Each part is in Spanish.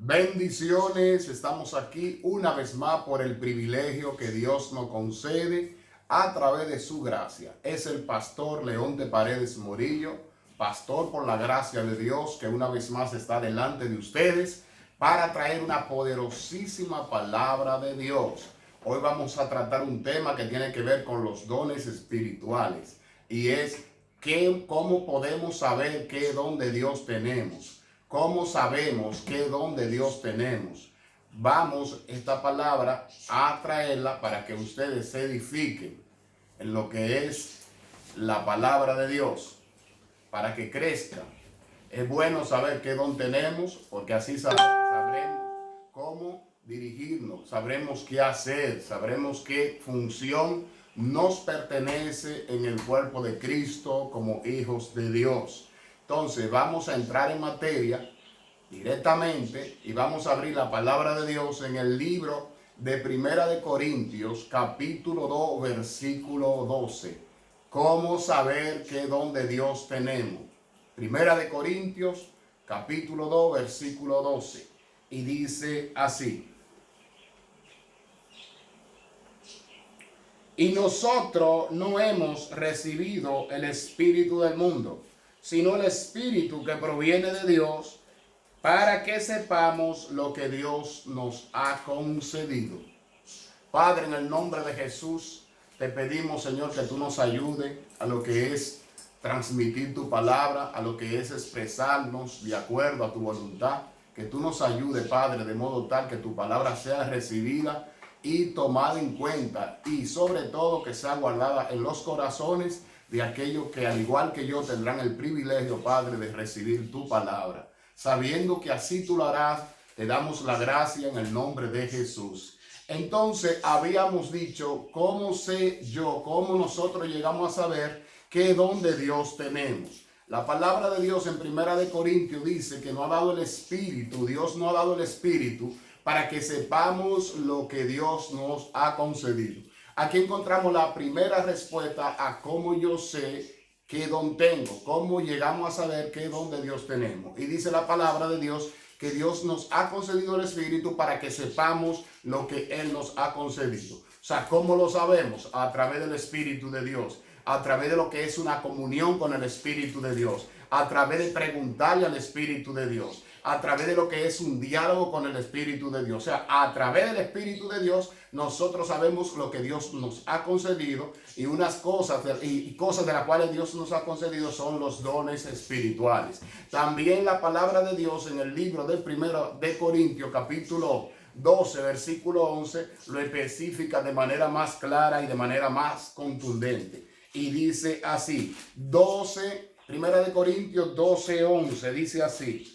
Bendiciones, estamos aquí una vez más por el privilegio que Dios nos concede a través de su gracia. Es el pastor León de Paredes Morillo, pastor por la gracia de Dios, que una vez más está delante de ustedes para traer una poderosísima palabra de Dios. Hoy vamos a tratar un tema que tiene que ver con los dones espirituales y es cómo podemos saber qué don de Dios tenemos. ¿Cómo sabemos qué don de Dios tenemos? Vamos esta palabra a traerla para que ustedes se edifiquen en lo que es la palabra de Dios, para que crezcan. Es bueno saber qué don tenemos, porque así sabremos cómo dirigirnos, sabremos qué hacer, sabremos qué función nos pertenece en el cuerpo de Cristo como hijos de Dios. Entonces vamos a entrar en materia directamente y vamos a abrir la palabra de Dios en el libro de Primera de Corintios, capítulo 2, versículo 12. ¿Cómo saber qué don de Dios tenemos? Primera de Corintios, capítulo 2, versículo 12. Y dice así: y nosotros no hemos recibido el espíritu del mundo, sino el espíritu que proviene de Dios, para que sepamos lo que Dios nos ha concedido. Padre, en el nombre de Jesús, te pedimos, Señor, que tú nos ayudes a lo que es transmitir tu palabra, a lo que es expresarnos de acuerdo a tu voluntad. Que tú nos ayudes, Padre, de modo tal que tu palabra sea recibida y tomada en cuenta, y sobre todo que sea guardada en los corazones de aquellos que, al igual que yo, tendrán el privilegio, Padre, de recibir tu palabra. Sabiendo que así tú lo harás, te damos la gracia en el nombre de Jesús. Entonces habíamos dicho, ¿cómo sé yo, cómo nosotros llegamos a saber qué don de Dios tenemos? La palabra de Dios en Primera de Corintios dice que no ha dado el Espíritu, Dios no ha dado el Espíritu para que sepamos lo que Dios nos ha concedido. Aquí encontramos la primera respuesta a cómo yo sé qué don tengo, cómo llegamos a saber qué don de Dios tenemos. Y dice la palabra de Dios que Dios nos ha concedido el Espíritu para que sepamos lo que Él nos ha concedido. O sea, ¿cómo lo sabemos? A través del Espíritu de Dios, a través de lo que es una comunión con el Espíritu de Dios, a través de preguntarle al Espíritu de Dios, a través de lo que es un diálogo con el Espíritu de Dios. O sea, a través del Espíritu de Dios nosotros sabemos lo que Dios nos ha concedido, y unas cosas y cosas de las cuales Dios nos ha concedido son los dones espirituales. También la palabra de Dios en el libro del Primero de Corintios, capítulo 12, versículo 11, lo especifica de manera más clara y de manera más contundente. Y dice así, 12, Primera de Corintios 12, 11, dice así.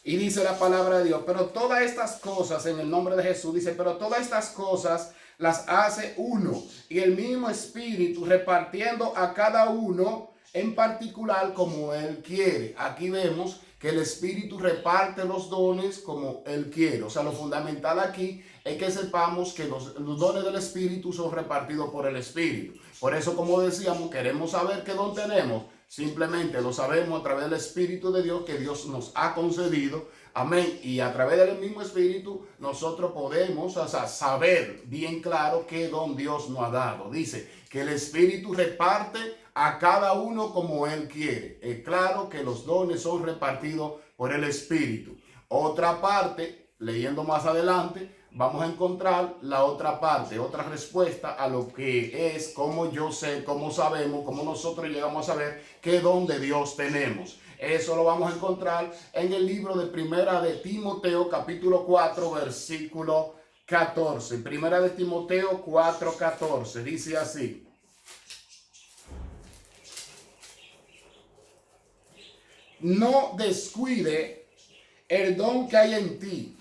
Y dice la palabra de Dios, pero todas estas cosas, en el nombre de Jesús, dice, pero todas estas cosas las hace uno, y el mismo Espíritu, repartiendo a cada uno en particular como Él quiere. Aquí vemos que el Espíritu reparte los dones como Él quiere. O sea, lo fundamental aquí es que sepamos que los dones del Espíritu son repartidos por el Espíritu. Por eso, como decíamos, queremos saber qué don tenemos. Simplemente lo sabemos a través del Espíritu de Dios que Dios nos ha concedido. Amén. Y a través del mismo Espíritu nosotros podemos, saber bien claro qué don Dios nos ha dado. Dice que el Espíritu reparte a cada uno como Él quiere. Es claro que los dones son repartidos por el Espíritu. Otra parte, leyendo más adelante, vamos a encontrar la otra parte, otra respuesta a lo que es cómo yo sé, cómo sabemos, cómo nosotros llegamos a saber qué don de Dios tenemos. Eso lo vamos a encontrar en el libro de Primera de Timoteo, capítulo 4, versículo 14. Primera de Timoteo 4, 14. Dice así: no descuide el don que hay en ti,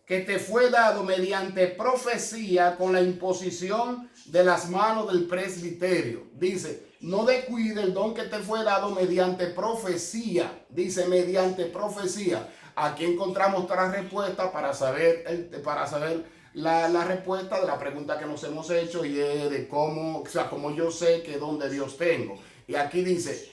que te fue dado mediante profecía con la imposición de las manos del presbiterio. Dice, no descuide el don que te fue dado mediante profecía. Dice, mediante profecía. Aquí encontramos otra respuesta para saber la respuesta de la pregunta que nos hemos hecho, y es de cómo, o sea, cómo yo sé qué don de Dios tengo. Y aquí dice,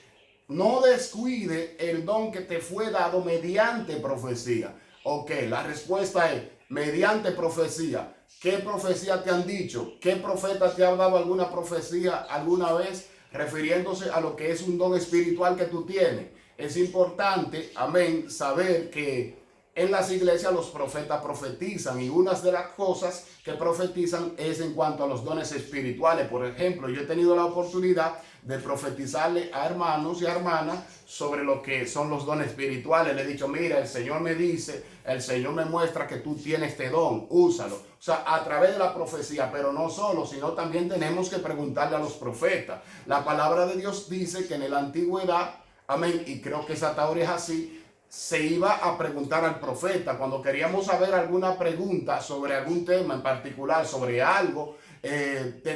no descuide el don que te fue dado mediante profecía. Ok, la respuesta es mediante profecía. ¿Qué profecía te han dicho? ¿Qué profeta te ha dado alguna profecía alguna vez refiriéndose a lo que es un don espiritual que tú tienes? Es importante, amén, saber que en las iglesias los profetas profetizan, y una de las cosas que profetizan es en cuanto a los dones espirituales. Por ejemplo, yo he tenido la oportunidad de profetizarle a hermanos y a hermanas sobre lo que son los dones espirituales. Le he dicho, mira, el Señor me dice, el Señor me muestra que tú tienes este don, úsalo. O sea, a través de la profecía, pero no solo, sino también tenemos que preguntarle a los profetas. La palabra de Dios dice que en la antigüedad, amén, y creo que esa ahora es así, se iba a preguntar al profeta cuando queríamos saber alguna pregunta sobre algún tema en particular, sobre algo,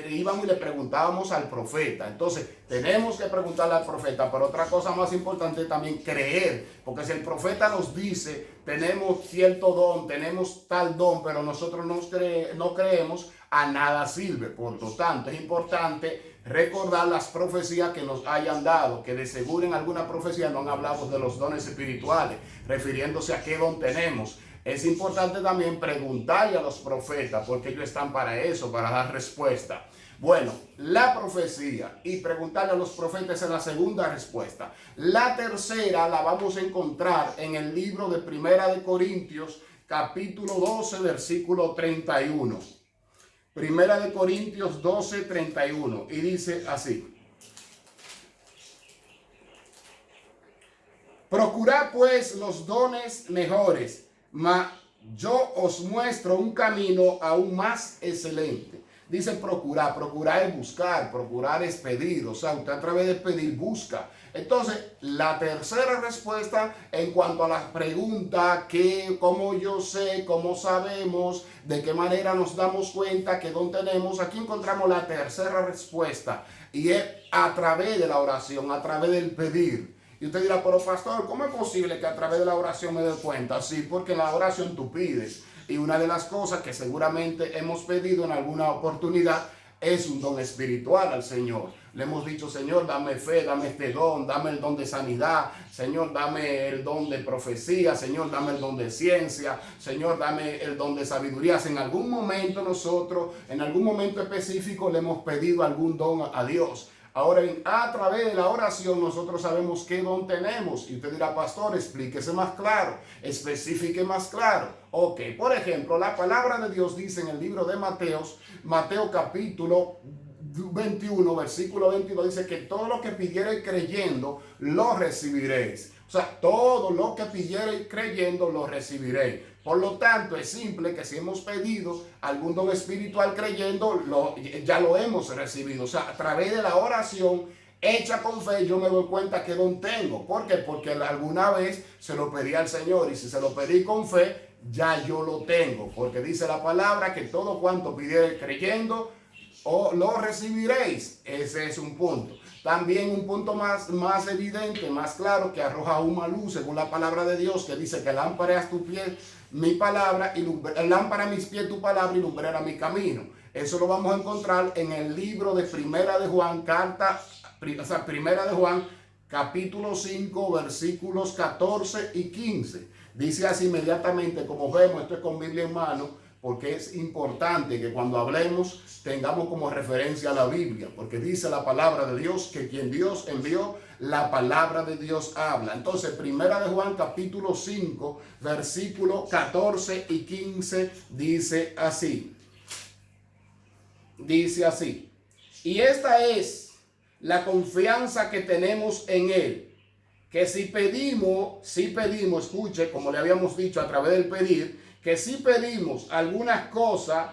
íbamos y le preguntábamos al profeta. Entonces tenemos que preguntarle al profeta, pero otra cosa más importante es también creer, porque si el profeta nos dice tenemos cierto don, tenemos tal don, pero nosotros no creemos, a nada sirve. Por lo tanto, es importante recordar las profecías que nos hayan dado, que de seguro en alguna profecía no han hablado de los dones espirituales, refiriéndose a qué don tenemos. Es importante también preguntarle a los profetas, porque ellos están para eso, para dar respuesta. Bueno, la profecía y preguntarle a los profetas es la segunda respuesta. La tercera la vamos a encontrar en el libro de Primera de Corintios, capítulo 12, versículo 31. Primera de Corintios 12, 31. Y dice así: procurad pues los dones mejores, mas yo os muestro un camino aún más excelente. Dice procurar, procurar es buscar, procurar es pedir. O sea, usted a través de pedir busca. Entonces, la tercera respuesta en cuanto a la pregunta, cómo yo sé, cómo sabemos, de qué manera nos damos cuenta que don tenemos, aquí encontramos la tercera respuesta, y es a través de la oración, a través del pedir. Y usted dirá, pero pastor, ¿cómo es posible que a través de la oración me dé cuenta? Sí, porque en la oración tú pides. Y una de las cosas que seguramente hemos pedido en alguna oportunidad es un don espiritual al Señor. Le hemos dicho, Señor, dame fe, dame este don, dame el don de sanidad, Señor, dame el don de profecía, Señor, dame el don de ciencia, Señor, dame el don de sabiduría. Si en algún momento nosotros, en algún momento específico, le hemos pedido algún don a Dios. Ahora, a través de la oración, nosotros sabemos qué don tenemos. Y usted dirá, pastor, explíquese más claro, especifique más claro. Ok, por ejemplo, la palabra de Dios dice en el libro de Mateo capítulo 21, versículo 22, dice que todo lo que pidiereis creyendo, lo recibiréis. O sea, todo lo que pidiereis creyendo, lo recibiréis. Por lo tanto, es simple que si hemos pedido algún don espiritual creyendo, ya lo hemos recibido. O sea, a través de la oración hecha con fe, yo me doy cuenta que don tengo. ¿Por qué? Porque alguna vez se lo pedí al Señor, y si se lo pedí con fe, ya yo lo tengo. Porque dice la palabra que todo cuanto pidiereis creyendo, o lo recibiréis. Ese es un punto. También un punto más evidente, más claro, que arroja una luz según la palabra de Dios, que dice que lámpara es tu pie mi palabra, y lámpara a mis pies tu palabra y lumbrera mi camino. Eso lo vamos a encontrar en el libro de Primera de Juan, Primera de Juan, capítulo 5, versículos 14 y 15. Dice así inmediatamente, como vemos, esto es con Biblia en mano, porque es importante que cuando hablemos tengamos como referencia a la Biblia, porque dice la palabra de Dios que quien Dios envió, la palabra de Dios habla. Entonces, Primera de Juan capítulo 5, versículo 14 y 15 dice así. Dice así: y esta es la confianza que tenemos en Él, que si pedimos, escuche, como le habíamos dicho a través del pedir, que si pedimos algunas cosas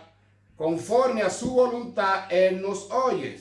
conforme a su voluntad, Él nos oye.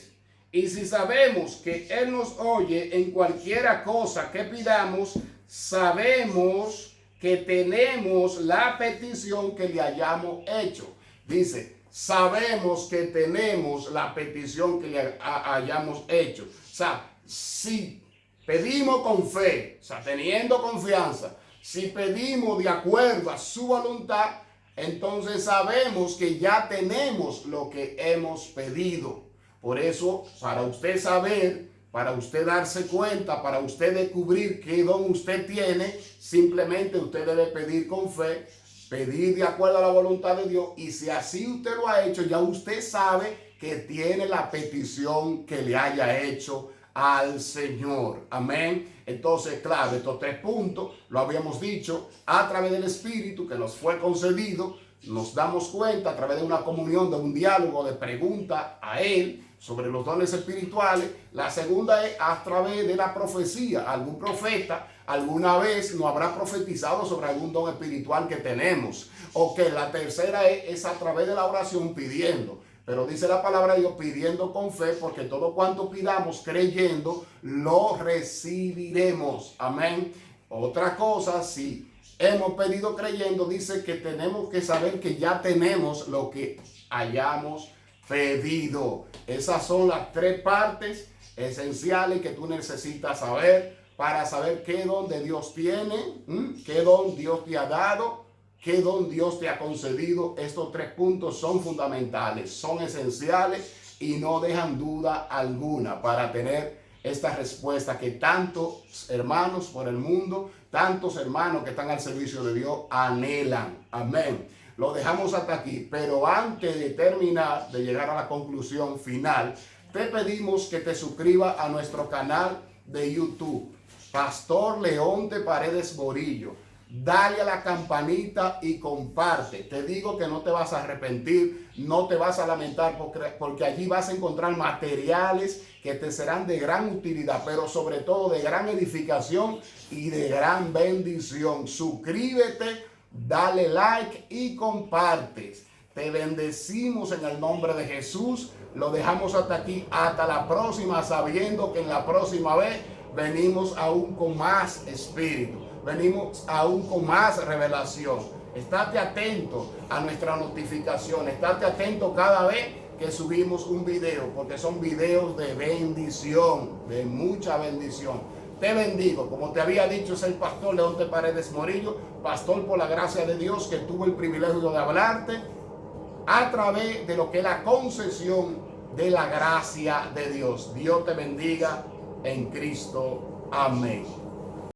Y si sabemos que Él nos oye en cualquiera cosa que pidamos, sabemos que tenemos la petición que le hayamos hecho. Dice, sabemos que tenemos la petición que le hayamos hecho. O sea, si pedimos con fe, o sea, teniendo confianza, si pedimos de acuerdo a su voluntad, entonces sabemos que ya tenemos lo que hemos pedido. Por eso, para usted saber, para usted darse cuenta, para usted descubrir qué don usted tiene. Simplemente usted debe pedir con fe, pedir de acuerdo a la voluntad de Dios, y si así usted lo ha hecho, ya usted sabe que tiene la petición que le haya hecho al Señor. Amén. Entonces, claro, estos 3 puntos lo habíamos dicho a través del Espíritu que nos fue concedido. Nos damos cuenta a través de una comunión, de un diálogo, de pregunta a Él sobre los dones espirituales. La segunda es a través de la profecía. Algún profeta alguna vez nos habrá profetizado sobre algún don espiritual que tenemos. Ok, la tercera es a través de la oración pidiendo. Pero dice la palabra de Dios, pidiendo con fe, porque todo cuanto pidamos creyendo, lo recibiremos. Amén. Otra cosa, si hemos pedido creyendo, dice que tenemos que saber que ya tenemos lo que hayamos pedido. Esas son las 3 partes esenciales que tú necesitas saber para saber qué don de Dios tiene, qué don Dios te ha dado, qué don Dios te ha concedido. Estos 3 puntos son fundamentales, son esenciales y no dejan duda alguna para tener esta respuesta que tantos hermanos por el mundo, tantos hermanos que están al servicio de Dios anhelan. Amén. Lo dejamos hasta aquí, pero antes de terminar, de llegar a la conclusión final, te pedimos que te suscribas a nuestro canal de YouTube, Pastor Leonte Paredes Morillo. Dale a la campanita y comparte. Te digo que no te vas a arrepentir, no te vas a lamentar, porque allí vas a encontrar materiales que te serán de gran utilidad, pero sobre todo de gran edificación y de gran bendición. Suscríbete, dale like y compartes. Te bendecimos en el nombre de Jesús. Lo dejamos hasta aquí, hasta la próxima, sabiendo que en la próxima vez venimos aún con más espíritu, venimos aún con más revelación. Estate atento a nuestra notificación, estate atento cada vez que subimos un video, porque son videos de bendición, de mucha bendición. Te bendigo. Como te había dicho, es el pastor Leonte Paredes Morillo, pastor por la gracia de Dios, que tuvo el privilegio de hablarte a través de lo que es la concesión de la gracia de Dios. Dios te bendiga en Cristo. Amén.